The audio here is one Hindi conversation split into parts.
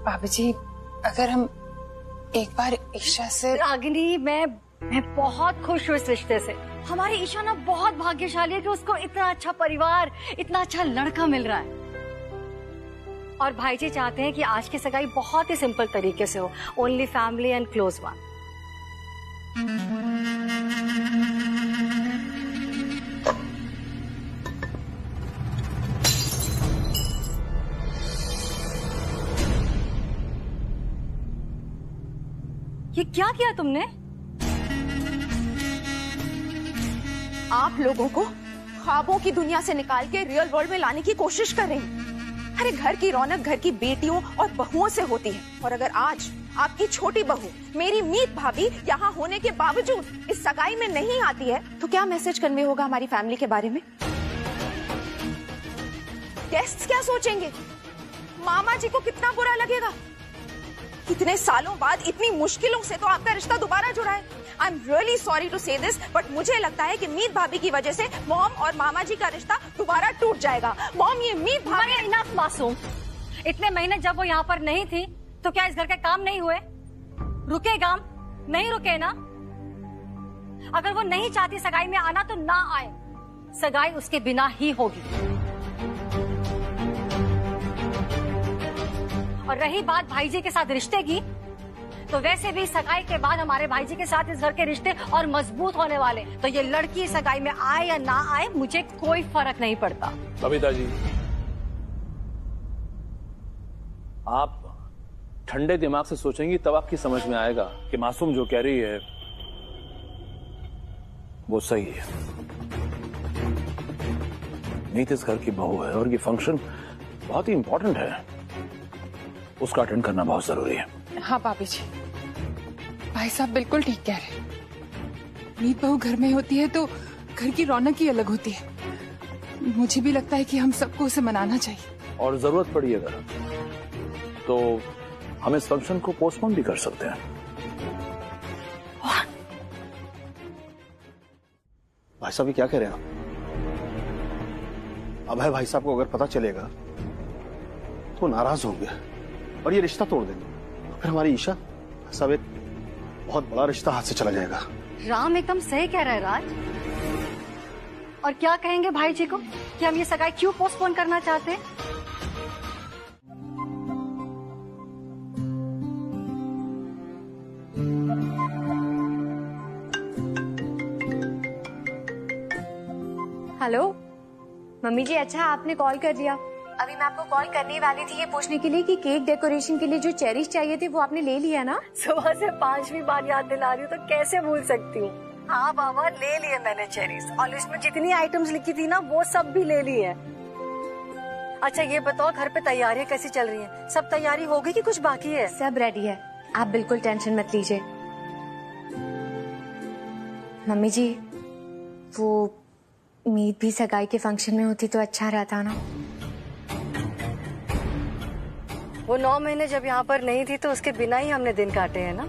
भाभी जी, अगर हम एक बार ईशा से। रागिनी, मैं बहुत खुश हूँ इस रिश्ते से। हमारी ईशा ना बहुत भाग्यशाली है कि उसको इतना अच्छा परिवार, इतना अच्छा लड़का मिल रहा है। और भाई जी चाहते हैं कि आज की सगाई बहुत ही सिंपल तरीके से हो, only family and close one. ये क्या किया तुमने? आप लोगों को ख्वाबों की दुनिया से निकाल के रियल वर्ल्ड में लाने की कोशिश कर रही हैं। अरे घर की रौनक घर की बेटियों और बहुओं से होती है, और अगर आज आपकी छोटी बहू मेरी मीत भाभी यहाँ होने के बावजूद इस सगाई में नहीं आती है, तो क्या मैसेज कन्वे होगा हमारी फैमिली के बारे में? गेस्ट्स क्या सोचेंगे? मामा जी को कितना बुरा लगेगा? इतने सालों बाद इतनी मुश्किलों से तो आपका रिश्ता दोबारा जुड़ा है। I am really sorry to say this, but मुझे लगता है कि मीत भाभी की वजह से मॉम और मामा जी का रिश्ता दोबारा टूट जाएगा। मॉम, ये मीत भाभी। इनफ मासूम, इतने महीने जब वो यहाँ पर नहीं थी तो क्या इस घर के काम नहीं हुए? रुके काम? नहीं रुके ना। अगर वो नहीं चाहती सगाई में आना तो ना आए, सगाई उसके बिना ही होगी। और रही बात भाई जी के साथ रिश्ते की, तो वैसे भी सगाई के बाद हमारे भाई जी के साथ इस घर के रिश्ते और मजबूत होने वाले। तो ये लड़की सगाई में आए या ना आए, मुझे कोई फर्क नहीं पड़ता। बबीता जी, आप ठंडे दिमाग से सोचेंगी तब आपकी समझ में आएगा कि मासूम जो कह रही है वो सही है। मीत इस घर की बहू है और ये फंक्शन बहुत ही इंपॉर्टेंट है, उसका अटेंड करना बहुत जरूरी है। हाँ भाभी जी, भाई साहब बिल्कुल ठीक कह रहे हैं। मीत बहू घर में होती है तो घर की रौनक ही अलग होती है। मुझे भी लगता है कि हम सबको उसे मनाना चाहिए। और जरूरत पड़ी अगर तो हम इस फंक्शन को पोस्टपोन भी कर सकते हैं। भाई साहब, ये क्या कह रहे हैं आप? अभय भाई साहब को अगर पता चलेगा तो नाराज होंगे और ये रिश्ता तोड़ देंगे। फिर हमारी ईशा सब एक बहुत बड़ा रिश्ता हाथ से चला जाएगा। राम एकदम सही कह रहा है राज। और क्या कहेंगे भाई जी को कि हम ये सगाई क्यों पोस्टपोन करना चाहते हैं? हेलो मम्मी जी, अच्छा आपने कॉल कर दिया। अभी मैं आपको कॉल करने वाली थी ये पूछने के लिए कि केक डेकोरेशन के लिए जो चेरीज चाहिए थे वो आपने ले लिया ना? सुबह से 5वीं बार याद दिला रही हूँ तो कैसे भूल सकती हूँ। हाँ बाबा, ले लिए मैंने चेरीज, और लिस्ट में जितनी आइटम्स लिखी थी ना वो सब भी ले ली है। अच्छा ये बताओ, घर पे तैयारियां कैसी चल रही हैं? सब तैयारी हो गई कि कुछ बाकी है? सब रेडी है, आप बिल्कुल टेंशन मत लीजिए। मम्मी जी, वो मीत भी सगाई के फंक्शन में होती तो अच्छा रहता ना। वो 9 महीने जब यहाँ पर नहीं थी तो उसके बिना ही हमने दिन काटे हैं ना।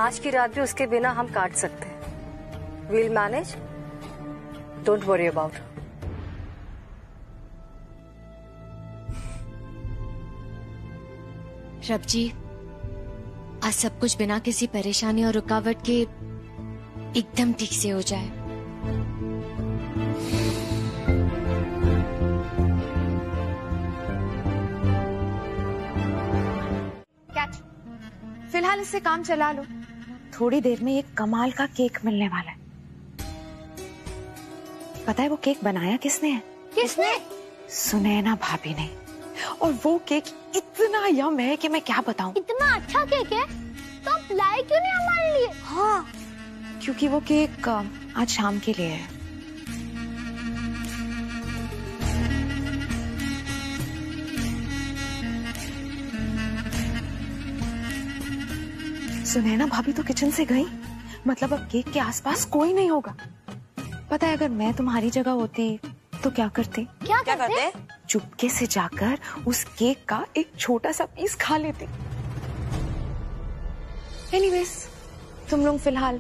आज की रात भी उसके बिना हम काट सकते हैं। We'll manage, don't worry about. Rab ji, आज सब कुछ बिना किसी परेशानी और रुकावट के एकदम ठीक से हो जाए। फिलहाल इससे काम चला लो, थोड़ी देर में एक कमाल का केक मिलने वाला है। पता है वो केक बनाया किसने है? किसने? सुनैना भाभी ने। और वो केक इतना यम है कि मैं क्या बताऊं। इतना अच्छा केक है तो आप लाए क्यों नहीं हमारे लिए? हाँ, क्योंकि वो केक आज शाम के लिए है। सुनैना भाभी तो किचन से गई, मतलब अब केक के आसपास कोई नहीं होगा। पता है अगर मैं तुम्हारी जगह होती तो क्या करती? क्या करते? चुपके से जाकर उस केक का एक छोटा सा पीस खा लेती। एनीवेज, तुम लोग फिलहाल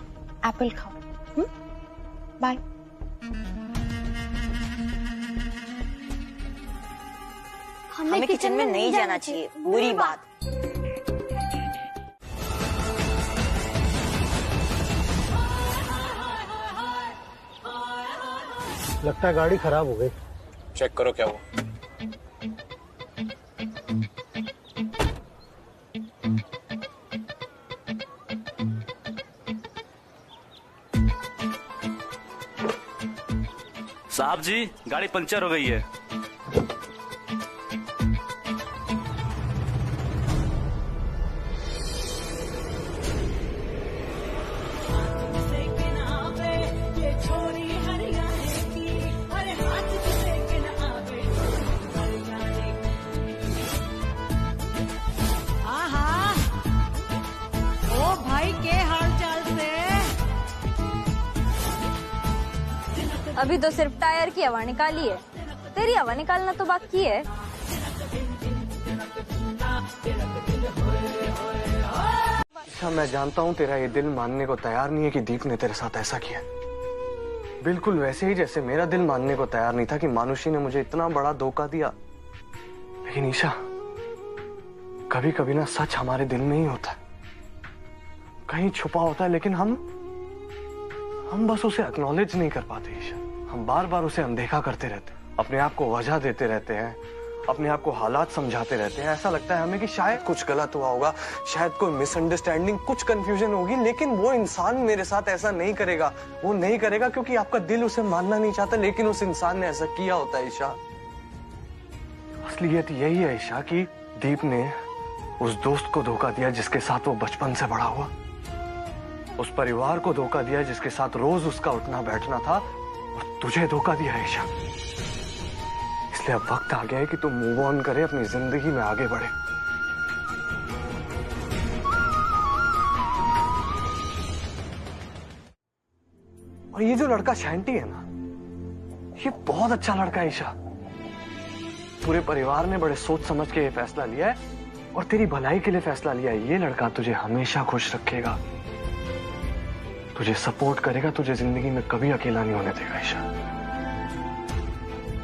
एप्पल खाओ। बाय। हमें किचन में नहीं जाना चाहिए, बुरी बात। लगता है गाड़ी खराब हो गई। चेक करो क्या हुआ। साहब जी, गाड़ी पंचर हो गई है। अभी तो सिर्फ टायर की हवा निकाली है, तेरी हवा निकालना तो बाकी है। अच्छा, मैं जानता हूँ तेरा ये दिल मानने को तैयार नहीं है कि दीप ने तेरे साथ ऐसा किया। बिल्कुल वैसे ही जैसे मेरा दिल मानने को तैयार नहीं था कि मानुषी ने मुझे इतना बड़ा धोखा दिया। लेकिन ईशा, कभी कभी ना सच हमारे दिल में ही होता है, कहीं छुपा होता है, लेकिन हम बस उसे एक्नॉलेज नहीं कर पाते ईशा। हम बार बार उसे अनदेखा करते रहते हैं, अपने आप को वजह देते रहते हैं, अपने आप को हालात समझाते रहते हैं। ऐसा लगता है हमें कि शायद कुछ गलत हुआ होगा, शायद कोई मिसअंडरस्टैंडिंग, कुछ कंफ्यूजन होगी, लेकिन वो इंसान मेरे साथ ऐसा नहीं करेगा। वो नहीं करेगा क्योंकि आपका दिल उसे मानना नहीं चाहता, लेकिन उस इंसान ने ऐसा किया होता है ईशा। असलियत यही है ईशा कि दीप ने उस दोस्त को धोखा दिया जिसके साथ वो बचपन से बड़ा हुआ, उस परिवार को धोखा दिया जिसके साथ रोज उसका उठना बैठना था, और तुझे धोखा दिया ईशा। इसलिए अब वक्त आ गया है कि तुम मूव ऑन करे, अपनी जिंदगी में आगे बढ़े। और ये जो लड़का शैंटी है ना, ये बहुत अच्छा लड़का है ईशा। पूरे परिवार ने बड़े सोच समझ के ये फैसला लिया है और तेरी भलाई के लिए फैसला लिया है। ये लड़का तुझे हमेशा खुश रखेगा, तुझे सपोर्ट करेगा, तुझे जिंदगी में कभी अकेला नहीं होने देगा ईशा।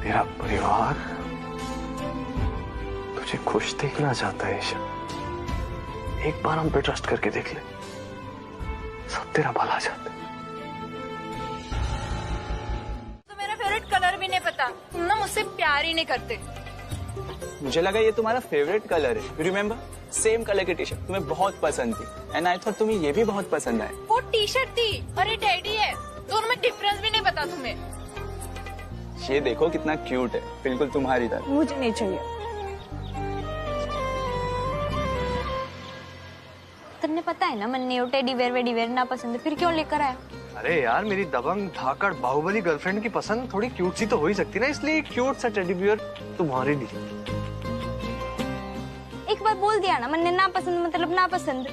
तेरा परिवार तुझे खुश देखना चाहता है ईशा। एक बार हम पे ट्रस्ट करके देख ले, सब तेरा भला चाहते हैं। तो मेरा फेवरेट कलर भी नहीं पता, तुम ना मुझसे प्यार ही नहीं करते। मुझे लगा ये तुम्हारा फेवरेट कलर है। यू रिमेम्बर, सेम कलर की टी शर्ट तुम्हें बहुत पसंद थी, एंड आई थॉट तुम्हें ये भी बहुत पसंद आए। वो टी शर्ट थी और ये टेडी है, दोनों में डिफरेंस भी नहीं पता तुम्हें। ये देखो कितना क्यूट है, बिल्कुल तुम्हारी तरह। मुझे नहीं चाहिए। तुमने पता है ना मन्ने वो टेडी वेयर ना पसंद है, फिर क्यों लेकर आया? अरे यार, मेरी दबंग धाकड़ बाहुबली गर्लफ्रेंड की पसंद थोड़ी क्यूट सी तो हो ही सकती ना, इसलिए क्यूट सा टेडी बियर तुम्हारे लिए। एक बार बोल दिया ना मन्ने ना पसंद मतलब ना पसंद।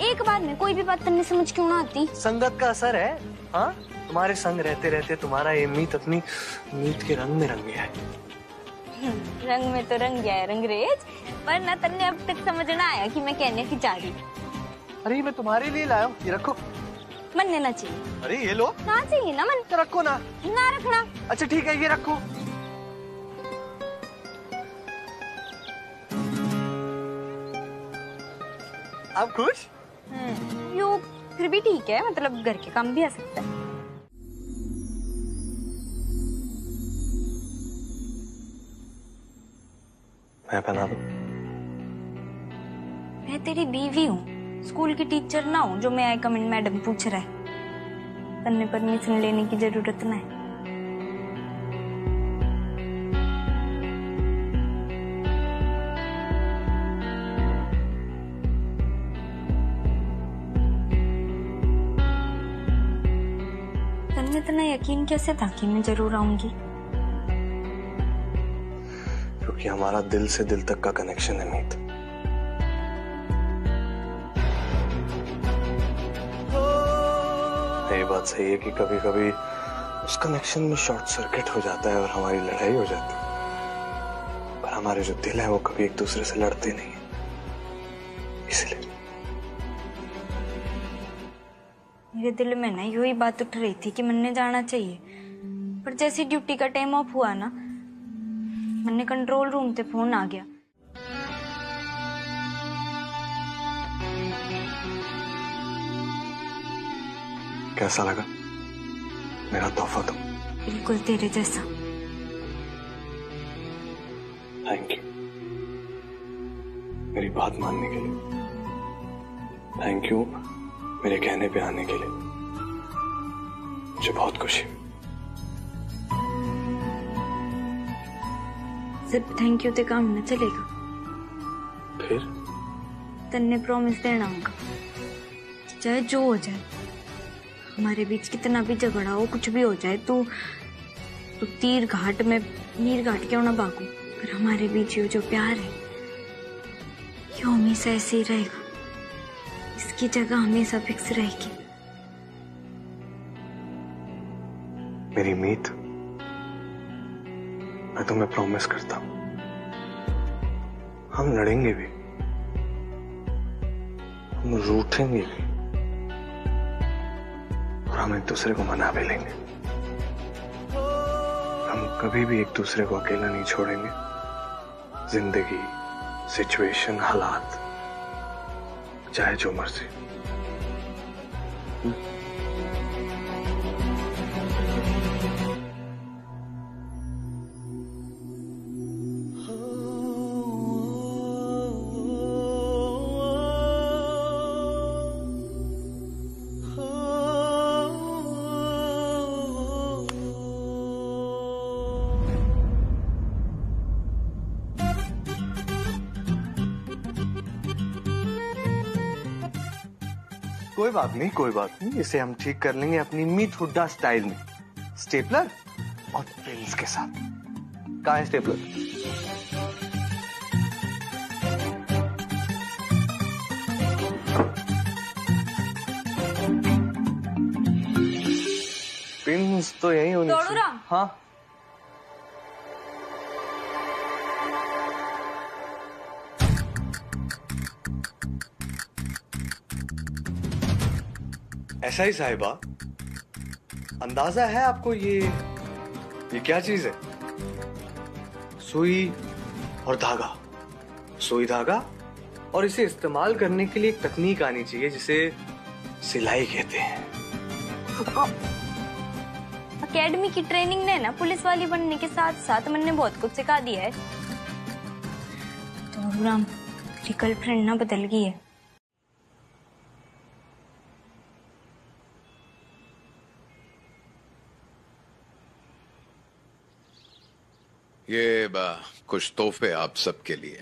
एक बार में कोई भी बात करने समझ क्यों ना आती? संगत का असर है। हाँ, तुम्हारे संग रहते रहते तुम्हारा ये मीत अपनी मीत के रंग में रंग गया है। रंग में तो रंग गया है रंगरेज, पर ना तन्ने अब तक समझ ना आया कि मैं कहने की चाह रही। अरे मैं तुम्हारे लिए लाया हूँ, ये रखो। मन लेना चाहिए। अरे ये लो। ना चाहिए ना मन। तो रखो ना। ना रखना। अच्छा ठीक है, ये रखो। आप खुश? यू फिर भी ठीक है, मतलब घर के काम भी आ सकता है। मैं पहना दूं? मैं तेरी बीवी हूँ, स्कूल की टीचर ना हूँ जो मैं आई कमेंट मैडम पूछ रहा है। तन्ने परमिशन लेने की जरूरत ना है। तन्ने इतना यकीन कैसे था कि मैं जरूर आऊंगी? क्योंकि हमारा दिल से दिल तक का कनेक्शन है मीत। ये बात सही है कि कभी कभी उस कनेक्शन में शॉर्ट सर्किट हो जाता है और हमारी लड़ाई हो जाती है, पर हमारे जो दिल है वो कभी एक दूसरे से लड़ते नहीं है। इसलिए मेरे दिल में ना यही बात उठ रही थी कि मन्ने जाना चाहिए, पर जैसे ड्यूटी का टाइम ऑफ हुआ ना, मैंने कंट्रोल रूम ते फोन आ गया। कैसा लगा मेरा तोहफा? तो बिल्कुल तेरे जैसा। थैंक यू मेरी बात मानने के लिए। थैंक यू मेरे कहने पे आने के लिए। मुझे बहुत खुशी हुई। सिर्फ थैंक यू ते काम न चलेगा। फिर तन्ने प्रॉमिस देना होगा, चाहे जो हो जाए, हमारे बीच कितना भी झगड़ा हो, कुछ भी हो जाए, तू तीर घाट में मीर घाट क्यों ना भागू, पर हमारे बीच ये जो प्यार है ये हमेशा ऐसे ही रहेगा। इसकी जगह हमेशा फिक्स रहेगी। मेरी मीत, मैं तुम्हें प्रॉमिस करता हूं, हम लड़ेंगे भी, हम रूठेंगे भी, और हम एक दूसरे को मना भी लेंगे। हम कभी भी एक दूसरे को अकेला नहीं छोड़ेंगे। जिंदगी, सिचुएशन, हालात, चाहे जो मर्जी। कोई बात नहीं, कोई बात नहीं, इसे हम ठीक कर लेंगे अपनी मीत हुड्डा स्टाइल में, स्टेपलर और पिन्स के साथ। कहाँ है स्टेपलर? पिन्स तो यही होनी चाहिए। हाँ ऐसा ही साहिबा, अंदाजा है आपको ये क्या चीज है? सुई और धागा, सुई धागा, और इसे इस्तेमाल करने के लिए एक तकनीक आनी चाहिए जिसे सिलाई कहते हैं। एकेडमी की ट्रेनिंग ने ना पुलिस वाली बनने के साथ साथ मैंने बहुत कुछ सिखा दिया है। तो राम, मेरी गर्लफ्रेंड ना बदल गई है। ये कुछ तोहफे आप सबके लिए।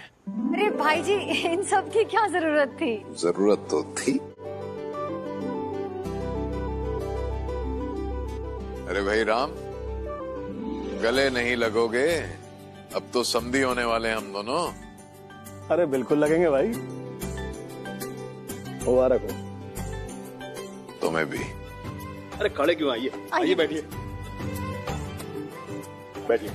अरे भाई जी, इन सब की क्या जरूरत थी? जरूरत तो थी। अरे भाई राम, गले नहीं लगोगे? अब तो समधी होने वाले हम दोनों। अरे बिल्कुल लगेंगे भाई, मुबारक हो। तुम्हें भी। अरे खड़े क्यों? आइए आइए, बैठिए बैठिए।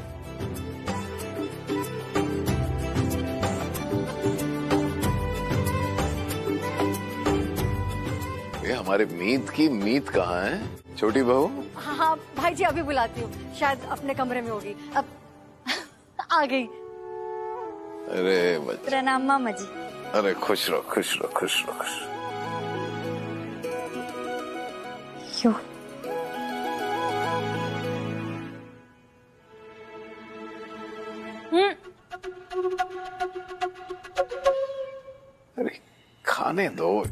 हमारे मीत की मीत कहाँ है? छोटी बहू? हाँ भाई जी, अभी बुलाती हूँ, शायद अपने कमरे में होगी। अब आ गई। अरे बच्चा। प्रणाम मामा जी। अरे खुश रहो, खुश रहो, खुश रहो, खुश। क्यों? अरे खाने दो,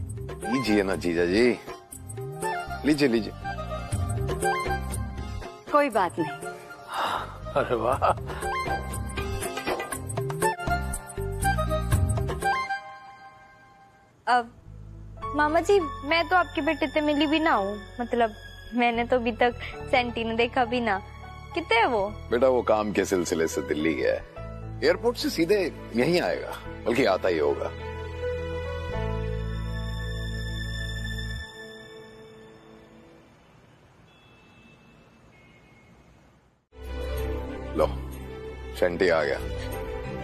लीजिए ना जीजा जी, लीजिए लीजिए। कोई बात नहीं। अरे वाह, अब मामा जी, मैं तो आपके बेटे से मिली भी ना हूँ, मतलब मैंने तो अभी तक सेंटी ने देखा भी ना। कितने है वो? बेटा वो काम के सिलसिले से दिल्ली गया है, एयरपोर्ट से सीधे यहीं आएगा, बल्कि आता ही होगा। लो, सेंटी आ गया।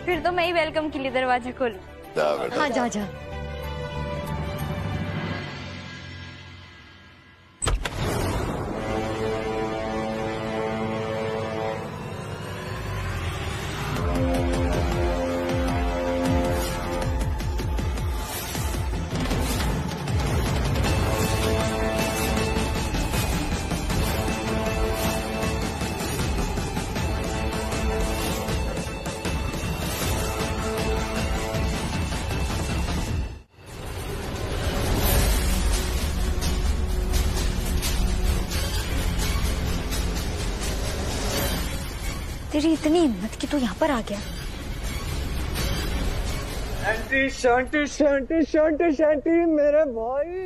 फिर तो मैं ही वेलकम के लिए दरवाजा खोलूं। जा बेटा। हाँ जा जा। तेरी इतनी हिम्मत कि तू यहाँ पर आ गया। शांति शांति शांति शांति शांति मेरे भाई।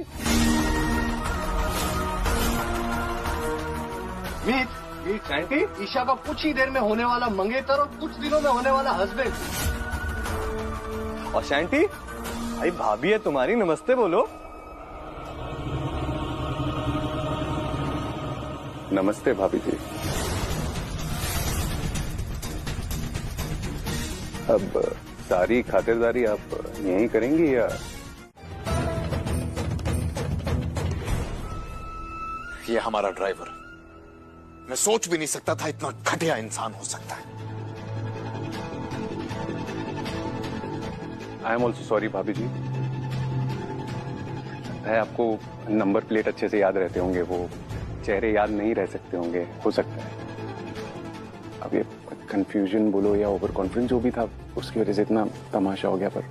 मीत शांति, ईशा का कुछ ही देर में होने वाला मंगेतर और कुछ दिनों में होने वाला हस्बैंड। और शांति भाई भाभी है तुम्हारी, नमस्ते बोलो। नमस्ते भाभी जी। अब सारी खातिरदारी आप यहीं करेंगी या? ये हमारा ड्राइवर, मैं सोच भी नहीं सकता था इतना घटिया इंसान हो सकता है। आई एम ऑल्सो सॉरी भाभी जी। है आपको नंबर प्लेट अच्छे से याद रहते होंगे, वो चेहरे याद नहीं रह सकते होंगे, हो सकता है। अब ये कंफ्यूजन बोलो या ओवर कॉन्फिडेंस जो भी था, उसकी वजह से इतना तमाशा हो गया, पर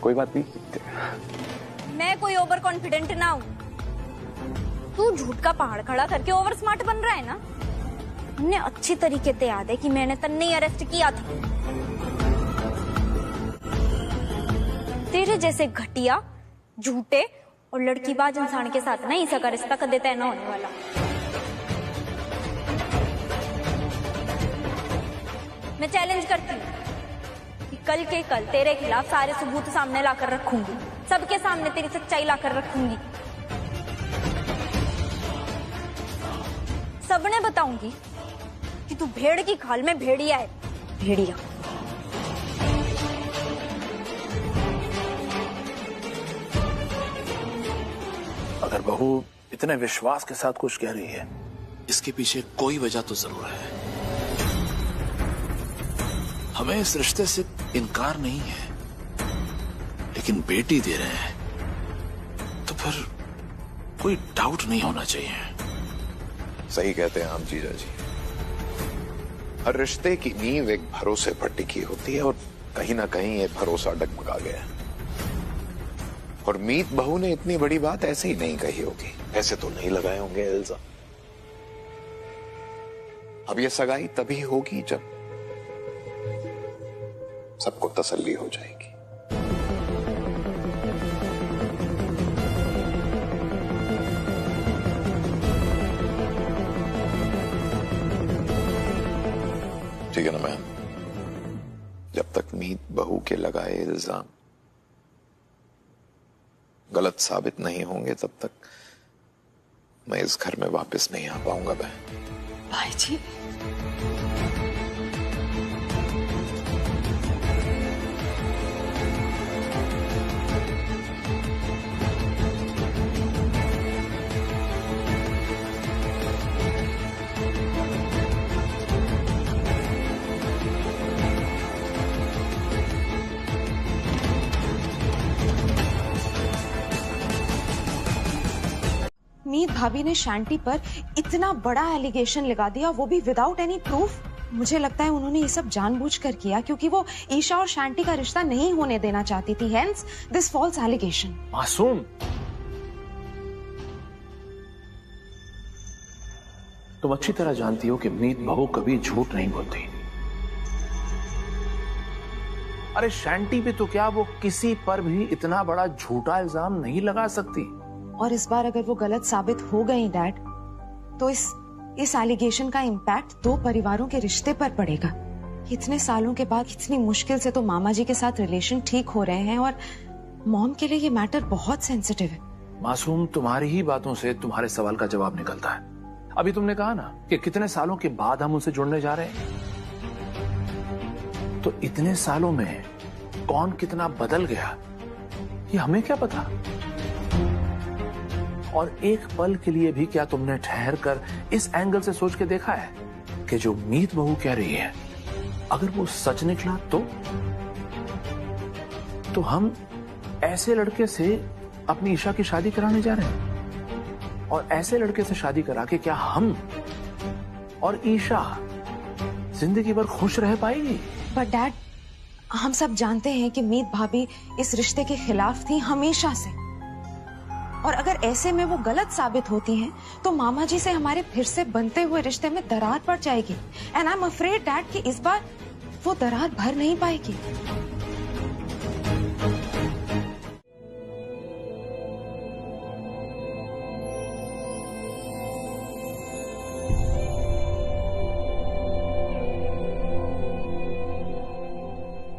कोई बात नहीं। मैं कोई ओवर कॉन्फिडेंट ना हूँ। तू झूठ का पहाड़ खड़ा करके ओवर स्मार्ट बन रहा है ना। हमने अच्छी तरीके से याद है कि मैंने तन्ने ही अरेस्ट किया था। तेरे जैसे घटिया, झूठे और लड़कीबाज इंसान के साथ ना ईसा का रिश्ता कदे तय ना होने वाला। मैं चैलेंज करती हूँ कि कल के कल तेरे खिलाफ सारे सबूत सामने लाकर रखूंगी, सबके सामने तेरी सच्चाई लाकर रखूंगी। सबने बताऊंगी कि तू भेड़ की खाल में भेड़िया है, भेड़िया। अगर बहू इतने विश्वास के साथ कुछ कह रही है, इसके पीछे कोई वजह तो जरूर है। हमें इस रिश्ते से इनकार नहीं है, लेकिन बेटी दे रहे हैं तो फिर कोई डाउट नहीं होना चाहिए। सही कहते हैं आप जीजा जी। हर रिश्ते की नींव एक भरोसे पर टिकी होती है और कहीं ना कहीं ये भरोसा डगमगा गया। और मीत बहू ने इतनी बड़ी बात ऐसे ही नहीं कही होगी, ऐसे तो नहीं लगाए होंगे इल्जाम। अब ये सगाई तभी होगी जब सबको तसल्ली हो जाएगी। ठीक है ना मैम? जब तक मीत बहू के लगाए इल्जाम गलत साबित नहीं होंगे, तब तक मैं इस घर में वापस नहीं आ पाऊंगा बहन। भाई जी, मीत भाभी ने शांति पर इतना बड़ा एलिगेशन लगा दिया, वो भी विदाउट एनी प्रूफ। मुझे लगता है उन्होंने ये सब जानबूझकर किया क्योंकि वो ईशा और शांति का रिश्ता नहीं होने देना चाहती थी। Hence this false allegation. मासूम, तुम अच्छी तरह जानती हो कि मीत बहू कभी झूठ नहीं बोलती। अरे शांति पे तो क्या, वो किसी पर भी इतना बड़ा झूठा इल्जाम नहीं लगा सकती। और इस बार अगर वो गलत साबित हो गई डैड, तो इस एलिगेशन का इम्पैक्ट दो परिवारों के रिश्ते पर पड़ेगा। इतने सालों के बाद इतनी मुश्किल से तो मामा जी के साथ रिलेशन ठीक हो रहे हैं और मॉम के लिए ये मैटर बहुत सेंसिटिव है। मासूम, तुम्हारी ही बातों से तुम्हारे सवाल का जवाब निकलता है। अभी तुमने कहा ना कि कितने सालों के बाद हम उनसे जुड़ने जा रहे हैं, तो इतने सालों में कौन कितना बदल गया ये हमें क्या पता। और एक पल के लिए भी क्या तुमने ठहर कर इस एंगल से सोच के देखा है कि जो मीत बहू कह रही है, अगर वो सच निकला तो हम ऐसे लड़के से अपनी ईशा की शादी कराने जा रहे हैं, और ऐसे लड़के से शादी करा के क्या हम और ईशा जिंदगी भर खुश रह पाएगी? बट डैड, हम सब जानते हैं कि मीत भाभी इस रिश्ते के खिलाफ थी हमेशा से। और अगर ऐसे में वो गलत साबित होती हैं, तो मामा जी से हमारे फिर से बनते हुए रिश्ते में दरार पड़ जाएगी। And I am afraid dad कि इस बार वो दरार भर नहीं पाएगी।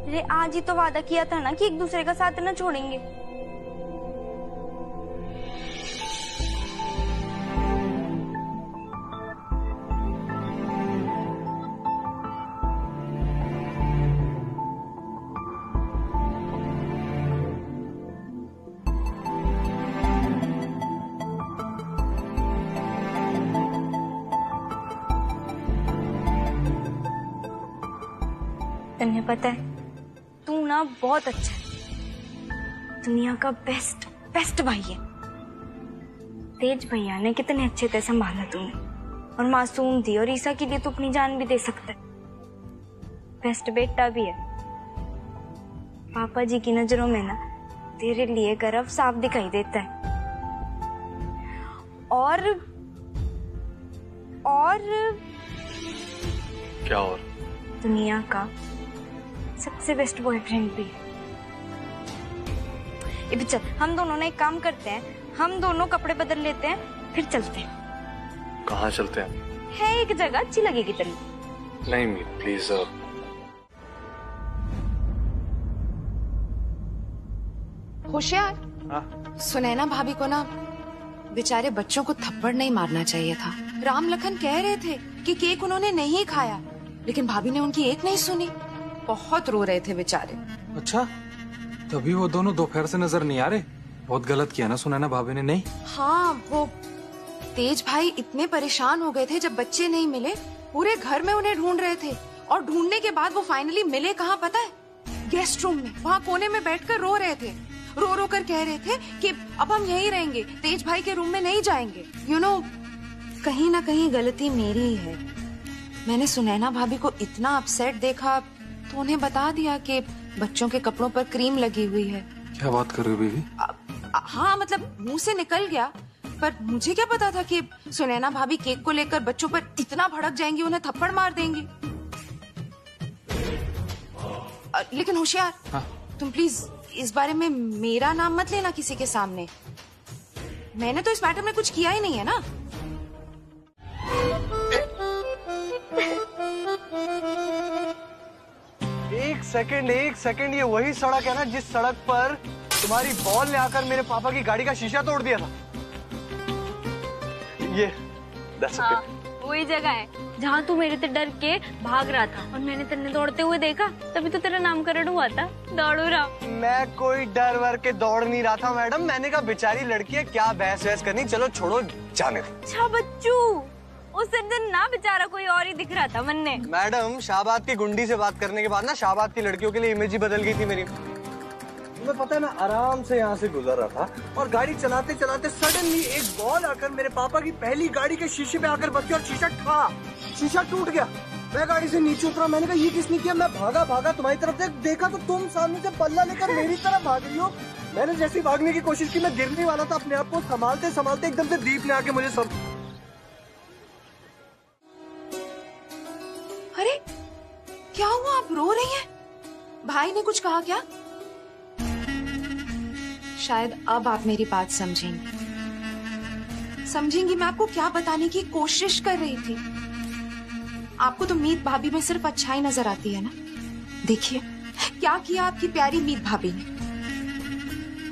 अरे आज ही तो वादा किया था ना कि एक दूसरे का साथ न छोड़ेंगे। तन्ने पता है तू ना बहुत अच्छा है, दुनिया का बेस्ट भाई है। तेज भैया ने कितने अच्छे से संभाला तूने, और मासूम थी, और ईसा के लिए तो अपनी जान भी दे सकता है। बेस्ट बेटा भी है। पापा जी की नजरों में ना तेरे लिए गर्व साफ दिखाई देता है। और क्या और? दुनिया का सबसे बेस्ट बॉयफ्रेंड भी है। ये चल, हम दोनों ने एक काम करते हैं, हम दोनों कपड़े बदल लेते हैं, फिर चलते हैं। कहाँ चलते हैं? है एक जगह अच्छी लगेगी तेरी। नहीं मीत प्लीज। होशियार, सुनैना भाभी को ना बेचारे बच्चों को थप्पड़ नहीं मारना चाहिए था। राम लखन कह रहे थे कि केक उन्होंने नहीं खाया, लेकिन भाभी ने उनकी एक नहीं सुनी। बहुत रो रहे थे बेचारे। अच्छा, तभी वो दोनों दोपहर से नजर नहीं आ रहे। बहुत गलत किया ना सुनैना भाभी ने। नहीं हाँ, वो तेज भाई इतने परेशान हो गए थे जब बच्चे नहीं मिले, पूरे घर में उन्हें ढूंढ रहे थे, और ढूंढने के बाद वो फाइनली मिले कहाँ पता है? गेस्ट रूम में, वहाँ कोने में बैठकर रो रहे थे। रो रो कर कह रहे थे कि अब हम यहीं रहेंगे, तेज भाई के रूम में नहीं जाएंगे। यू नो, कहीं ना कहीं गलती मेरी ही है। मैंने सुनैना भाभी को इतना अपसेट देखा तो उन्हें बता दिया कि बच्चों के कपड़ों पर क्रीम लगी हुई है। क्या बात कर रही हो बीवी? हाँ, मतलब मुंह से निकल गया, पर मुझे क्या पता था कि सुनैना भाभी केक को लेकर बच्चों पर इतना भड़क जाएंगी, उन्हें थप्पड़ मार देंगी। लेकिन होशियार, हाँ? तुम प्लीज इस बारे में मेरा नाम मत लेना किसी के सामने। मैंने तो इस मैटर में कुछ किया ही नहीं है ना। एक सेकंड, ये वही सड़क है ना जिस सड़क पर तुम्हारी बॉल ने आकर मेरे पापा की गाड़ी का शीशा तोड़ दिया था? ये हाँ, वही जगह है जहाँ तू मेरे से डर के भाग रहा था, और मैंने तेरे दौड़ते हुए देखा, तभी तो तेरा नामकरण हुआ था दौड़ू रहा। मैं कोई डर वर के दौड़ नहीं रहा था मैडम। मैंने कहा बेचारी लड़की है, क्या बहस वहस करनी, चलो छोड़ो, जाने दो। अच्छा बच्चू, उस दिन ना बेचारा कोई और ही दिख रहा था मन ने। मैडम, शाहबाद की गुंडी से बात करने के बाद ना शाहबाद की लड़कियों के लिए इमेज ही बदल गई थी मेरी। तुम्हें पता है, मैं आराम से यहाँ से गुजर रहा था और गाड़ी चलाते चलाते सडनली एक बॉल आकर मेरे पापा की पहली गाड़ी के शीशे पे आकर बच गया और शीशा टूट गया। मैं गाड़ी से नीचे उतरा, मैंने कहा ये किसने किया? मैं भागा तुम्हारी तरफ देखा तो तुम सामने से बल्ला लेकर मेरी तरफ भाग रही हो। मैंने जैसी भागने की कोशिश की, मैं गिरने वाला था, अपने आप को संभालते संभालते एकदम से दीप ने आके मुझे सब। अरे क्या हुआ, आप रो रही हैं? भाई ने कुछ कहा क्या? शायद अब आप मेरी बात समझेंगी। मैं आपको क्या बताने की कोशिश कर रही थी। आपको तो मीत भाभी में सिर्फ अच्छाई नजर आती है ना। देखिए क्या किया आपकी प्यारी मीत भाभी ने।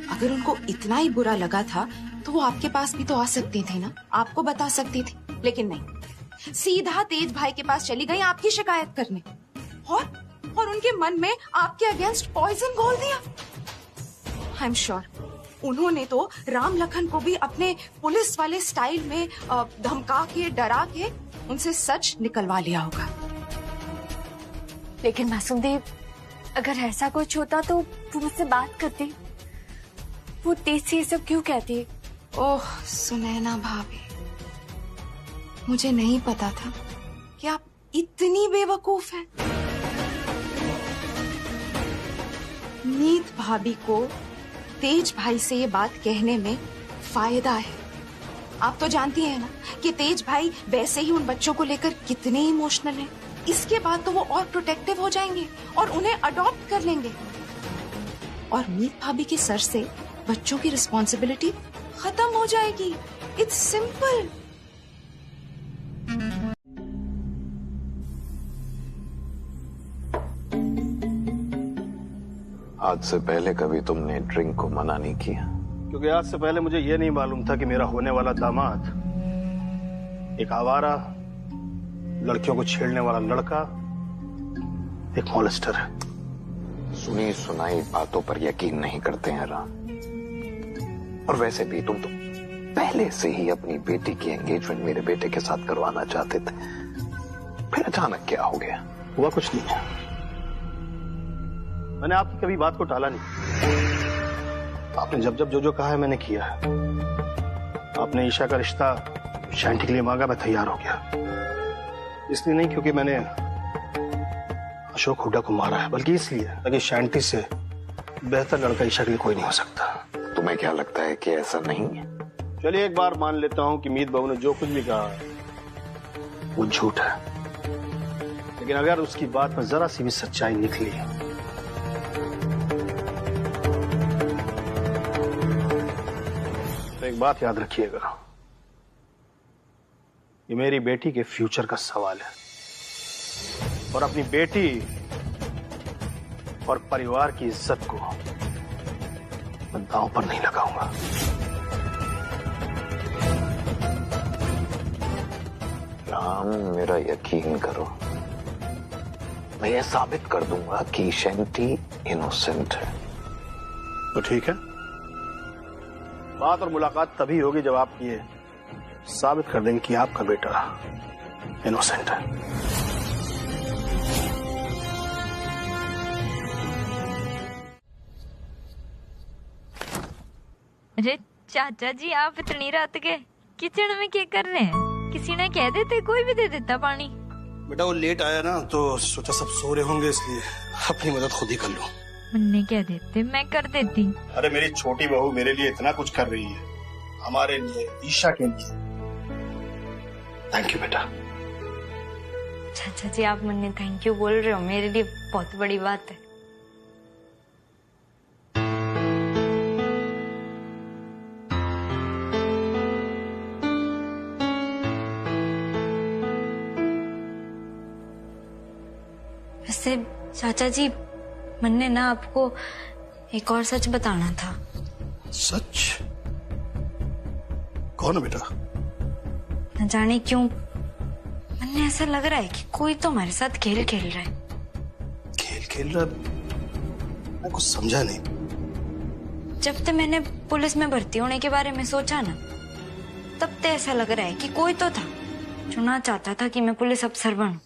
अगर उनको इतना ही बुरा लगा था तो वो आपके पास भी तो आ सकती थी ना, आपको बता सकती थी, लेकिन नहीं, सीधा तेज भाई के पास चली गई आपकी शिकायत करने, और उनके मन में आपके अगेंस्ट पॉइजन घोल दिया। आई एम श्योर उन्होंने तो राम लखन को भी अपने पुलिस वाले स्टाइल में धमका के डरा के उनसे सच निकलवा लिया होगा। लेकिन मासूम देव, अगर ऐसा कुछ होता तो वो मुझसे बात करती, वो तेज से ये सब क्यों कहती? ओह सुनैना भाभी, मुझे नहीं पता था कि आप इतनी बेवकूफ हैं। मीत भाभी को तेज भाई से ये बात कहने में फायदा है। आप तो जानती हैं ना कि तेज भाई वैसे ही उन बच्चों को लेकर कितने इमोशनल हैं। इसके बाद तो वो और प्रोटेक्टिव हो जाएंगे और उन्हें अडॉप्ट कर लेंगे और मीत भाभी के सर से बच्चों की रिस्पॉन्सिबिलिटी खत्म हो जाएगी। It's simple. आज से पहले कभी तुमने ड्रिंक को मना नहीं किया? क्योंकि आज से पहले मुझे यह नहीं मालूम था कि मेरा होने वाला दामाद एक आवारा, लड़कियों को छेड़ने वाला लड़का, एक मॉलेस्टर है। सुनी सुनाई बातों पर यकीन नहीं करते हैं राम। और वैसे भी तुम तो पहले से ही अपनी बेटी की एंगेजमेंट मेरे बेटे के साथ करवाना चाहते थे, फिर अचानक क्या हो गया? हुआ कुछ नहीं है। मैंने आपकी कभी बात को टाला नहीं। आपने जब जब जो कहा है मैंने किया है। आपने ईशा का रिश्ता शांति के लिए मांगा, मैं तैयार हो गया। इसलिए नहीं क्योंकि मैंने अशोक हुड्डा को मारा है, बल्कि इसलिए ताकि शांति से बेहतर लड़का ईशा के लिए कोई नहीं हो सकता। तुम्हें क्या लगता है कि ऐसा नहीं है? चलिए एक बार मान लेता हूं कि मीत बहू ने जो कुछ भी कहा वो झूठ है, लेकिन अगर उसकी बात में जरा सी भी सच्चाई निकली तो एक बात याद रखिएगा, ये मेरी बेटी के फ्यूचर का सवाल है और अपनी बेटी और परिवार की इज्जत को मैं दांव पर नहीं लगाऊंगा। राम, मेरा यकीन करो, मैं ये साबित कर दूंगा कि शैंटी इनोसेंट है। तो ठीक है, बात और मुलाकात तभी होगी जब आप ये साबित कर देंगे कि आपका बेटा इनोसेंट है। अरे चाचा जी, आप इतनी रात के किचन में क्या कर रहे हैं? किसी ने कह देते, कोई भी दे देता पानी। बेटा वो लेट आया ना तो सोचा सब सो रहे होंगे, इसलिए अपनी मदद खुद ही कर लो। मुन्ने कह देते, मैं कर देती। अरे मेरी छोटी बहू मेरे लिए इतना कुछ कर रही है, हमारे लिए, ईशा के लिए। थैंक यू बेटा। चाचा जी, आप मुन्ने थैंक यू बोल रहे हो, मेरे लिए बहुत बड़ी बात है। वैसे चाचा जी, मैंने ना आपको एक और सच बताना था। सच? कौन है बेटा? न जाने क्यों मैंने ऐसा लग रहा है कि कोई तो हमारे साथ खेल खेल रहा है। खेल खेल रहा? मैं कुछ समझा नहीं। जब तक मैंने पुलिस में भर्ती होने के बारे में सोचा ना, तब तक ऐसा लग रहा है कि कोई तो था जो ना चाहता था कि मैं पुलिस अफसर बनूं।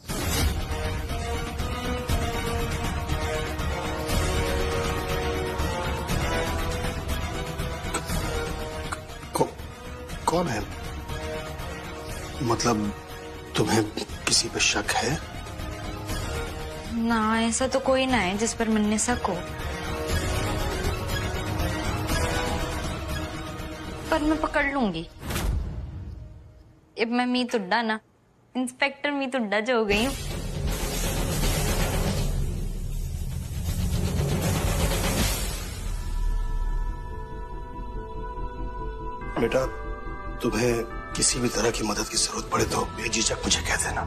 कौन है? मतलब तुम्हें किसी पे शक है? ना, ऐसा तो कोई ना है जिस पर मैंने शक हो, पर मैं पकड़ लूंगी। अब मैं मीत हुड्डा ना, इंस्पेक्टर मीत हुड्डा जो हो गई हूँ। बेटा, तुम्हें किसी भी तरह की मदद की जरूरत पड़े तो बेझिझक मुझे कह देना।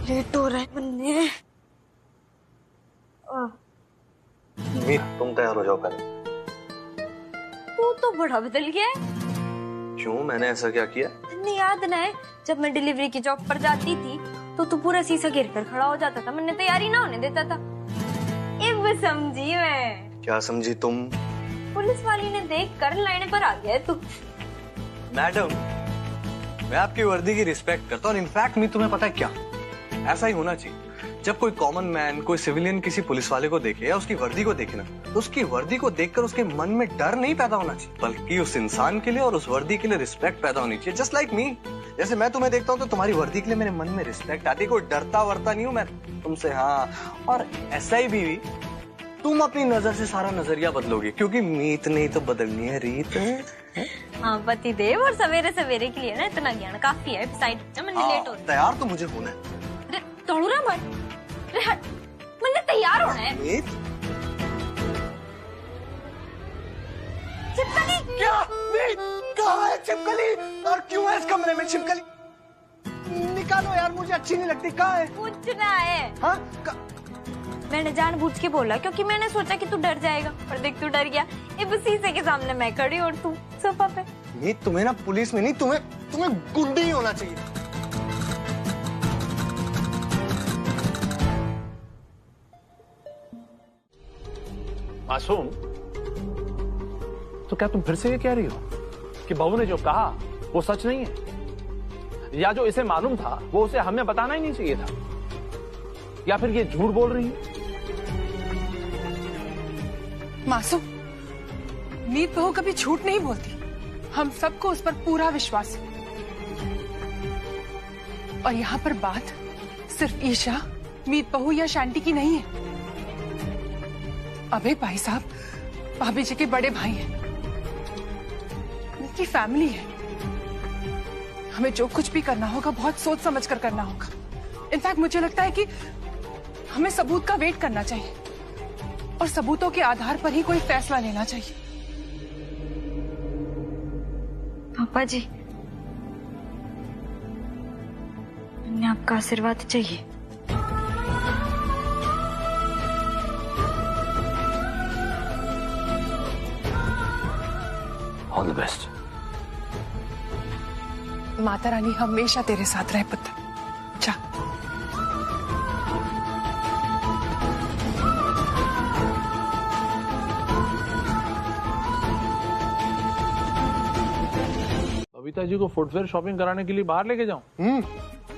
लेट हो रहा है मुन्ने। मीत, तुम तैयार हो जाओ पहले। तू तो बड़ा बदल गया है। क्यों, मैंने ऐसा क्या किया? नहीं, याद ना है जब मैं डिलीवरी की जॉब पर जाती थी तो तू पूरा शीशा घेर कर खड़ा हो जाता था, मैंने तैयारी ना होने देता था। अब समझी मैं। क्या समझी तुम? पुलिस वाली ने देख कर लाइन पर आ गया है तू। मैडम, मैं आपकी वर्दी की रिस्पेक्ट करता हूँ और इनफैक्ट मैं तुम्हें पता है क्या, ऐसा ही होना चाहिए। जब कोई कॉमन मैन, कोई सिविलियन किसी पुलिस वाले को देखे या उसकी वर्दी को देखे ना, तो उसकी वर्दी को देखकर उसके मन में डर नहीं पैदा होना चाहिए, बल्कि उस इंसान के लिए और उस वर्दी के लिए रिस्पेक्ट पैदा होनी चाहिए। जस्ट लाइक मी, जैसे मैं तुम्हें देखता हूँ तो तुम्हारी वर्दी के लिए मेरे मन में रिस्पेक्ट आती है। कोई डरता वरता नहीं हूँ मैं तुमसे। हाँ, और SI भी तुम अपनी नजर से सारा नजरिया बदलोगे, क्योंकि मीत नहीं तो बदलनी है रीत। हाँ पति देव, और सवेरे सवेरे के लिए ना इतना ज्ञान काफी है। मैंने लेट हो तैयार तो मुझे होना है। दौड़ूरा मत, मैंने तैयार होना है। मीत छिपकली क्या? मीत कहाँ है छिपकली, और क्यों है इस कमरे में छिपकली? निकालो यार, मुझे अच्छी नहीं लगती। कहाँ है? पूछना है। हाँ मैंने जानबूझ के बोला क्योंकि मैंने सोचा कि तू डर जाएगा, और देख तू डर गया। अब शीशे के सामने मैं खड़ी और तू सोफा पे। नहीं, तुम्हें ना पुलिस में नहीं, तुम्हें गुंडी ही होना चाहिए। मासूम, तो क्या तुम फिर से ये कह रही हो कि बहू ने जो कहा वो सच नहीं है, या जो इसे मालूम था वो उसे हमें बताना ही नहीं चाहिए था, या फिर ये झूठ बोल रही है? मासूम, मीत बहू कभी झूठ नहीं बोलती। हम सबको उस पर पूरा विश्वास है। और यहाँ पर बात सिर्फ ईशा, मीत बहू या शांति की नहीं है। अभय भाई साहब भाभी जी के बड़े भाई हैं, उनकी फैमिली है। हमें जो कुछ भी करना होगा बहुत सोच समझ कर करना होगा। इनफैक्ट मुझे लगता है कि हमें सबूत का वेट करना चाहिए, और सबूतों के आधार पर ही कोई फैसला लेना चाहिए। पापा जी, मुझे आपका आशीर्वाद चाहिए। All the best. Mata Rani हमेशा तेरे साथ रहे पुत्र। जा। बबीता जी को फुटवेयर शॉपिंग कराने के लिए बाहर लेके जाऊं?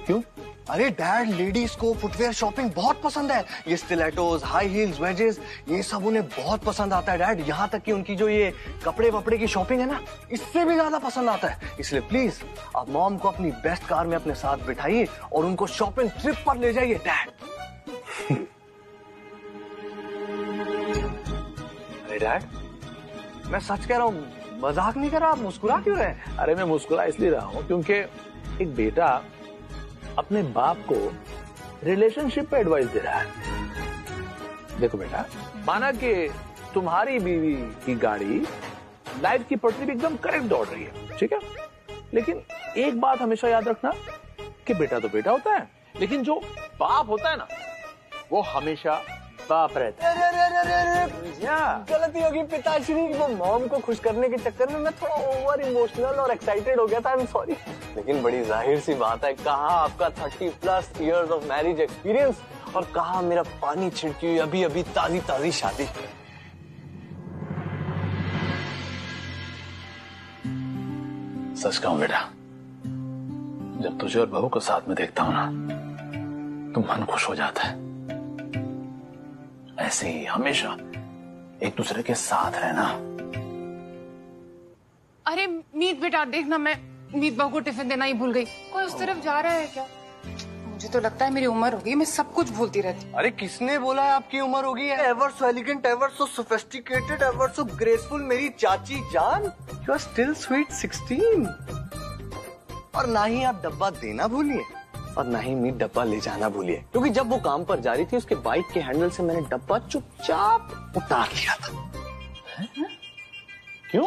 क्यों? अरे डैड, लेडीज को फुटवेयर शॉपिंग बहुत पसंद है। ये स्टिलेटोज, हाई हील्स, वेजेस, ये सब उन्हें बहुत पसंद आता है डैड। यहाँ तक कि उनकी जो ये कपड़े वपड़े की शॉपिंग है ना, इससे भी ज्यादा पसंद आता है। इसलिए प्लीज आप मॉम को अपनी बेस्ट कार में अपने साथ बिठाइए और उनको शॉपिंग ट्रिप पर ले जाइए डैड। अरे डैड, मैं सच कह रहा हूँ, मजाक नहीं कर रहा। आप मुस्कुरा क्यों रहे हैं? अरे मैं मुस्कुरा इसलिए रहा हूं क्योंकि एक बेटा अपने बाप को रिलेशनशिप पे एडवाइस दे रहा है। देखो बेटा, माना कि तुम्हारी बीवी की गाड़ी लाइफ की पटरी पे एकदम करेक्ट दौड़ रही है, ठीक है, लेकिन एक बात हमेशा याद रखना कि बेटा तो बेटा होता है, लेकिन जो बाप होता है ना, वो हमेशा बाप रहता है। गलती होगी पिताश्री, वो मॉम को खुश करने के चक्कर में मैं थोड़ा ओवर इमोशनल और एक्साइटेड हो गया था। I am sorry. लेकिन बड़ी जाहिर सी बात है, कहाँ आपका 30+ इयर्स ऑफ मैरिज एक्सपीरियंस, और कहाँ मेरा पानी छिड़की हुई अभी अभी ताजी ताजी शादी। सच कहूं बेटा, जब तुझे और बहू को साथ में देखता हूं ना, तो मन खुश हो जाता है। ऐसे ही हमेशा एक दूसरे के साथ रहना। अरे मीत बेटा, देखना मैं मीत बहू को टिफिन देना ही भूल गई। कोई उस तरफ जा रहा है क्या? मुझे तो लगता है मेरी उम्र हो गई, मैं सब कुछ भूलती रहती। अरे किसने बोला है आपकी उम्र होगी? Ever so elegant, ever so sophisticated, ever so graceful मेरी चाची जान। You are still sweet 16। और ना ही आप डब्बा देना भूलिए, और ना ही मीत डब्बा ले जाना भूलिए, क्योंकि जब वो काम पर जा रही थी उसके बाइक के हैंडल से मैंने डब्बा चुपचाप उतार लिया था। क्यों?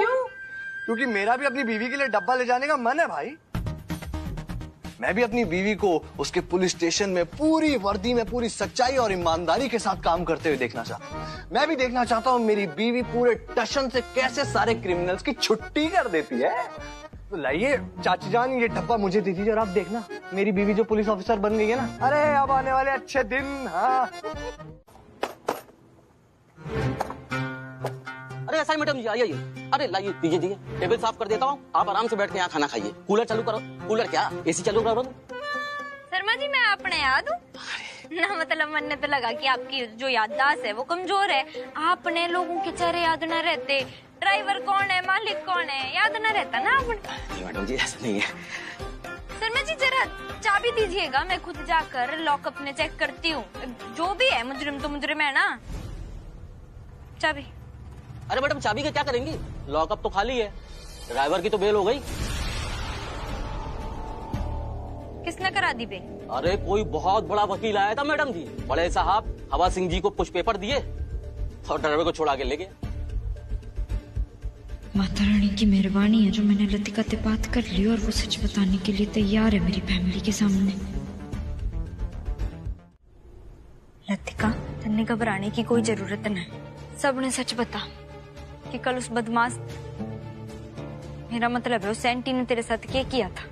क्योंकि मेरा भी अपनी बीवी के लिए डब्बा ले जाने का मन है भाई। मैं भी अपनी बीवी को उसके पुलिस स्टेशन में पूरी वर्दी में पूरी सच्चाई और ईमानदारी के साथ काम करते हुए देखना चाहता हूँ। मैं भी देखना चाहता हूँ मेरी बीवी पूरे टशन से कैसे सारे क्रिमिनल्स की छुट्टी कर देती है। तो लाइए चाची जान, ये डब्बा मुझे दे दीजिए और आप देखना मेरी बीवी जो पुलिस ऑफिसर बन गई है ना, अरे अब आने वाले अच्छे दिन। हाँ अरे ऐसा ही मैडम जी, आइए। अरे लाइए, दीजिए दीजिए, टेबल साफ कर देता हूँ, आप आराम से बैठ के यहाँ खाना खाइए। कूलर चालू करो। कूलर क्या, एसी चालू करो। शर्मा जी, मैं अपने याद हूँ ना, मतलब मन ने तो लगा कि आपकी जो याददाश्त है वो कमजोर है। आपने लोगों के चेहरे याद न रहते, ड्राइवर कौन है, मालिक कौन है, याद न रहता ना आपने। मैडम जी ऐसा नहीं है। शर्मा जी जरा चाबी दीजिएगा, मैं खुद जाकर लॉकअप में चेक करती हूँ। जो भी है मुजरिम तो मुजरिम है ना। चाबी। अरे मैडम चाबी का क्या करेंगी? लॉकअप तो खाली है, ड्राइवर की तो बेल हो गई। किसने करा दी बेल? अरे कोई बहुत बड़ा वकील आया था मैडम जी, बड़े साहब हवा सिंह जी को कुछ पेपर दिए और ड्राइवर को छोड़ा के ले गए। माता रानी की मेहरबानी है जो मैंने लतिका से बात कर ली और वो सच बताने के लिए तैयार है मेरी फैमिली के सामने। लतिका, तन्ने घबराने की कोई जरूरत नहीं। सबने सच बता कि कल उस बदमाश, मेरा मतलब है उस सेंटी ने तेरे साथ क्या किया था।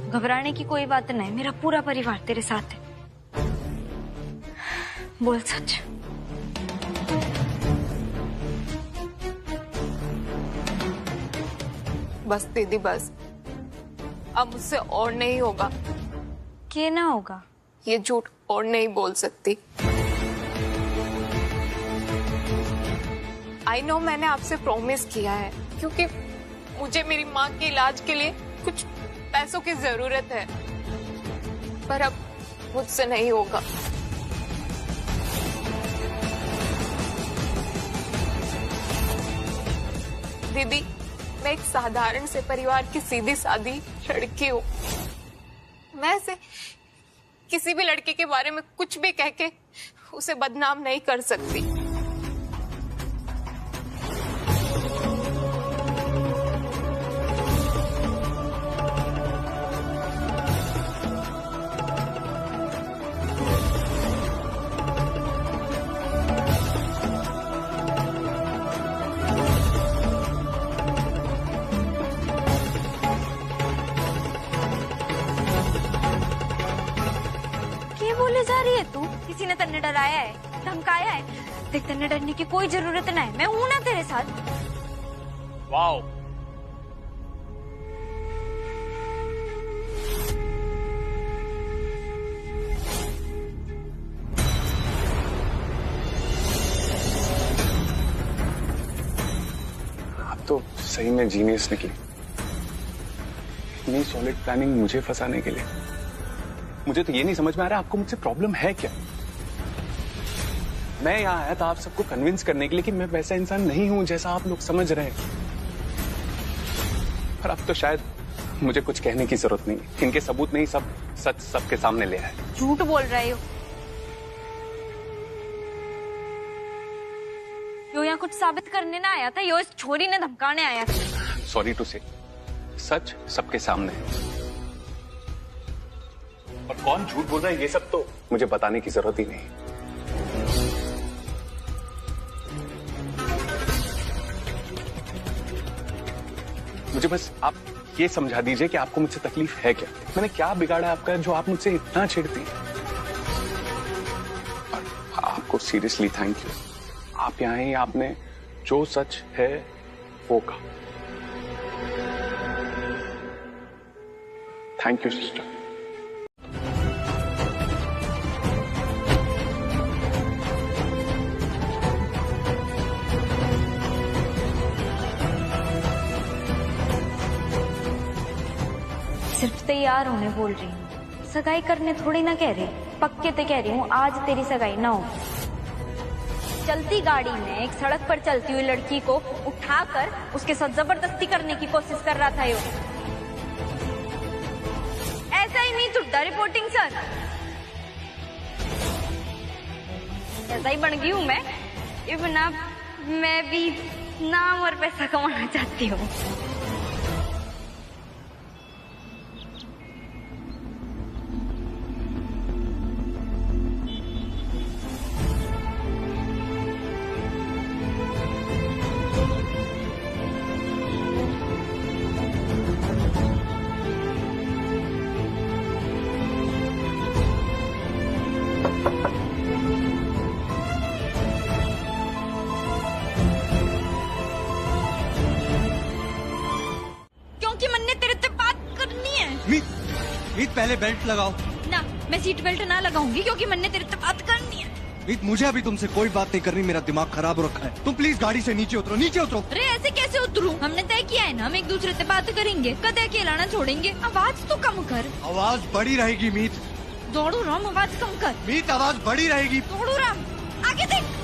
घबराने की कोई बात नहीं, मेरा पूरा परिवार तेरे साथ है। बोल सच। बस दीदी बस, अब मुझसे और नहीं होगा। क्या ना होगा? ये झूठ और नहीं बोल सकती। आई नो मैंने आपसे प्रॉमिस किया है क्योंकि मुझे मेरी माँ के इलाज के लिए कुछ पैसों की जरूरत है, पर अब मुझसे नहीं होगा। दीदी, मैं एक साधारण से परिवार की सीधी सादी लड़की हूँ। मैं ऐसे किसी भी लड़के के बारे में कुछ भी कह के उसे बदनाम नहीं कर सकती। जा रही है तू? किसी ने तन्ने डराया है, धमकाया है? देख, तन्ने डरने की कोई जरूरत नहीं, मैं हूं ना तेरे साथ। वाओ, आप तो सही में जीनियस निकली। इतनी सॉलिड प्लानिंग मुझे फंसाने के लिए। मुझे तो ये नहीं समझ में आ रहा आपको मुझसे प्रॉब्लम है क्या। मैं यहाँ आया था आप सबको कन्विंस करने के लिए कि मैं वैसा इंसान नहीं हूं जैसा आप लोग समझ रहे हैं, पर अब तो शायद मुझे कुछ कहने की जरूरत नहीं। इनके सबूत नहीं, सब सच सबके सामने ले आए। झूठ बोल रहे हो। यो यहाँ कुछ साबित करने ना आया था, यो इस छोरी ने धमकाने आया था। सॉरी टू से, सच सबके सामने है। और कौन झूठ बोल रहा है ये सब तो मुझे बताने की जरूरत ही नहीं। मुझे बस आप ये समझा दीजिए कि आपको मुझसे तकलीफ है क्या। मैंने क्या बिगाड़ा आपका जो आप मुझसे इतना चिढ़ती हैं। और आपको सीरियसली थैंक यू। आप यहाँ आए, आपने जो सच है वो कहा। Thank you sister. सिर्फ तैयार होने बोल रही हूँ, सगाई करने थोड़ी ना कह रही। पक्के ते कह रही हूँ आज तेरी सगाई ना हो। चलती गाड़ी में एक सड़क पर चलती हुई लड़की को उठाकर उसके साथ जबरदस्ती करने की कोशिश कर रहा था यो। ऐसा ही नहीं छुट्टा रिपोर्टिंग सर, ऐसा ही बन गई हूँ मैं। इवन अब मैं भी नाम और पैसा कमाना चाहती हूँ। मीत पहले बेल्ट लगाओ। ना, मैं सीट बेल्ट ना लगाऊंगी क्योंकि मैंने तेरे से बात करनी है। मीत मुझे अभी तुमसे कोई बात नहीं करनी, मेरा दिमाग खराब हो रखा है। तुम प्लीज गाड़ी से नीचे उतरो, नीचे उतरो। अरे ऐसे कैसे उतरूं? हमने तय किया है ना हम एक दूसरे से बात करेंगे, कदे अकेला ना छोड़ेंगे। आवाज तो कम कर। आवाज बड़ी रहेगी मीत, दौड़ू राम, आवाज कम कर। मीत आवाज बड़ी रहेगी। दौड़ू राम, आगे देख।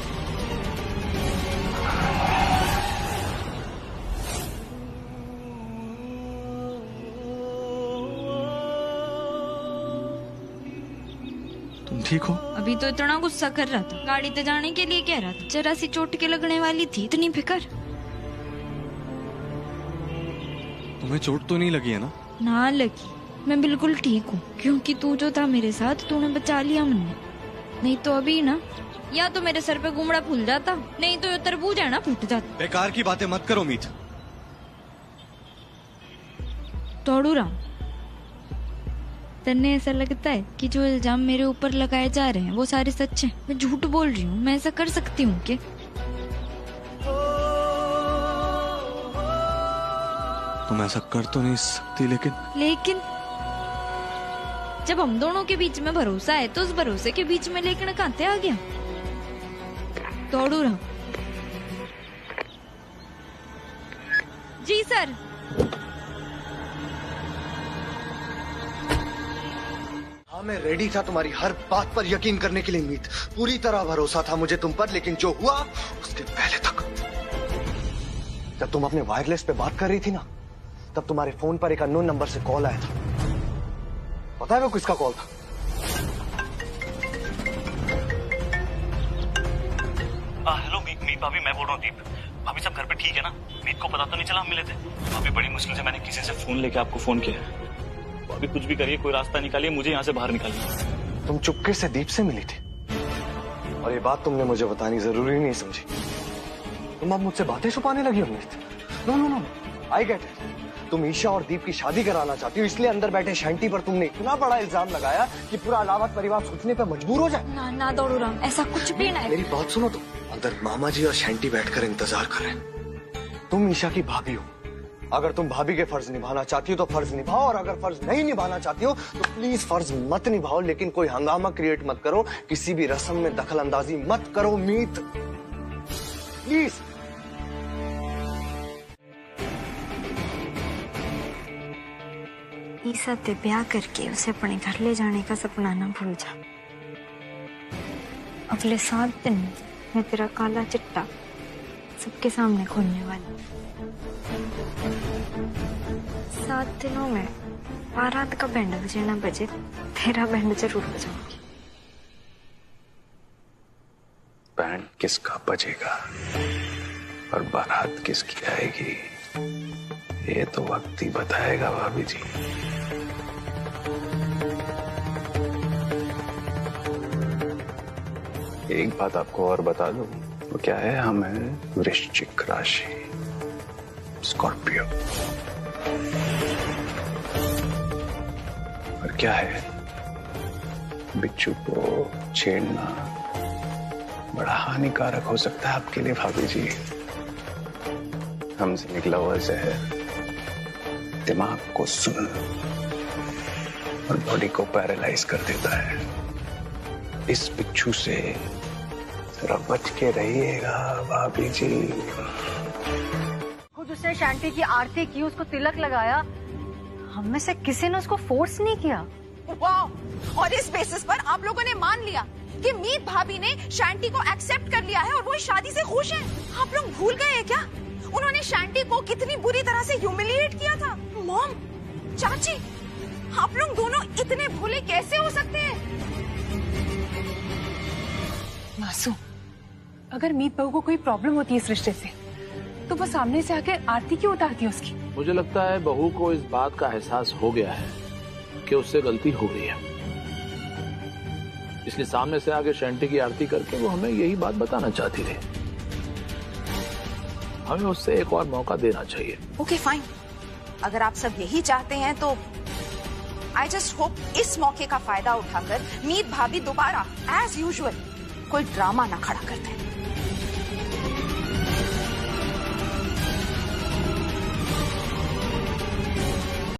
तुम ठीक हो? अभी तो इतना गुस्सा कर रहा था, गाड़ी पे जाने के लिए कह रहा था, जरा सी चोट के लगने वाली थी, इतनी फिकर। तुम्हें चोट तो नहीं लगी है ना? ना लगी, मैं बिल्कुल ठीक हूँ, क्योंकि तू जो था मेरे साथ, तूने बचा लिया मुझे। नहीं तो अभी ना, या तो मेरे सर पे गुमड़ा फूल जाता, नहीं तो ये तरबूज है ना फूट जाता। बेकार की बातें मत करो मीत। दौड़ू राम, तन्ने ऐसा लगता है कि जो इल्जाम मेरे ऊपर लगाए जा रहे हैं वो सारे सच हैं? मैं झूठ बोल रही हूँ? मैं ऐसा कर सकती हूँ क्या? तुम ऐसा कर तो नहीं सकती, लेकिन जब हम दोनों के बीच में भरोसा है तो उस भरोसे के बीच में लेकिन कहां आ गया? दौड़ू रहा। जी सर। हाँ, मैं रेडी था तुम्हारी हर बात पर यकीन करने के लिए मीत। पूरी तरह भरोसा था मुझे तुम पर, लेकिन जो हुआ उसके पहले तक। जब तुम अपने वायरलेस पे बात कर रही थी ना, तब तुम्हारे फोन पर एक अननोन नंबर से कॉल आया था। पता है वो किसका कॉल था? हेलो मीत भाभी, मैं बोल रहा हूँ दीप। भाभी सब घर पे ठीक है ना? मीत को पता तो नहीं चला हम मिले थे? भाभी बड़ी मुश्किल से मैंने किसी से फोन लेके आपको फोन किया है। भाभी कुछ भी करिए, कोई रास्ता निकालिए, मुझे यहाँ से बाहर निकालिए। तुम चुपके से दीप से मिली थी और ये बात तुमने मुझे बतानी जरूरी नहीं समझी। तुम अब मुझसे बातें छुपाने लगी हो Meet. No, I get it. तुम ईशा और दीप की शादी कराना चाहती हो, इसलिए अंदर बैठे शैंटी पर तुमने इतना बड़ा इल्जाम लगाया कि पूरा अलाहाबाद परिवार सोचने पे मजबूर हो जाए। ना दौड़ू राम, ऐसा कुछ भी नहीं। मेरी बात सुनो। तुम अंदर मामा जी और शैंटी बैठकर इंतजार कर रहे हैं। तुम ईशा की भाभी हो। अगर तुम भाभी के फर्ज निभाना चाहती हो तो फर्ज निभाओ, और अगर फर्ज नहीं निभाना चाहती हो तो प्लीज फर्ज मत निभाओ, लेकिन कोई हंगामा क्रिएट मत करो, किसी भी रस्म में दखल अंदाजी मत करो मीत, प्लीज। ईसा ते ब्याह करके उसे अपने घर ले जाने का सपना न भूल जा। अगले 7 दिन मैं तेरा काला चिट्टा सबके सामने खोलने वाली। 7 दिनों में बारात का बैंड बजे न बजे, तेरा बैंड जरूर बजाऊंगी। बैंड किसका बजेगा और बारात किसकी आएगी, ये तो वक्त ही बताएगा भाभी जी। एक बात आपको और बता दूं, वो क्या है, हम हैं वृश्चिक राशि, स्कॉर्पियो। और क्या है, बिच्छू को छेड़ना बड़ा हानिकारक हो सकता है आपके लिए भाभी जी। हमसे निकला हुआ जहर दिमाग को सुन और बॉडी को पैरालाइज कर देता है। इस बिच्छू से जरा बच के रहिएगा भाभी जी। खुद उसने शांति की आरती की, उसको तिलक लगाया, हम में से किसी ने उसको फोर्स नहीं किया। वाह! और इस बेसिस पर आप लोगों ने मान लिया कि मीत भाभी ने शांति को एक्सेप्ट कर लिया है और वो इस शादी से खुश है। आप लोग भूल गए हैं क्या उन्होंने शांति को कितनी बुरी तरह से ह्यूमिलिएट किया था? मॉम, चाची, आप लोग दोनों इतने भोले कैसे हो सकते हैं? मासूम, अगर मीत बहू को कोई प्रॉब्लम होती है इस रिश्ते से, तो वो सामने से आकर आरती क्यों उतारती है उसकी? मुझे लगता है बहू को इस बात का एहसास हो गया है कि उससे गलती हो गई है, इसलिए सामने से आके शैंटी की आरती करके वो हमें यही बात बताना चाहती थी। हमें उससे एक और मौका देना चाहिए। ओके फाइन, अगर आप सब यही चाहते हैं तो आई जस्ट होप इस मौके का फायदा उठाकर मीत भाभी दोबारा एज यूजुअल कोई ड्रामा ना खड़ा करते हैं।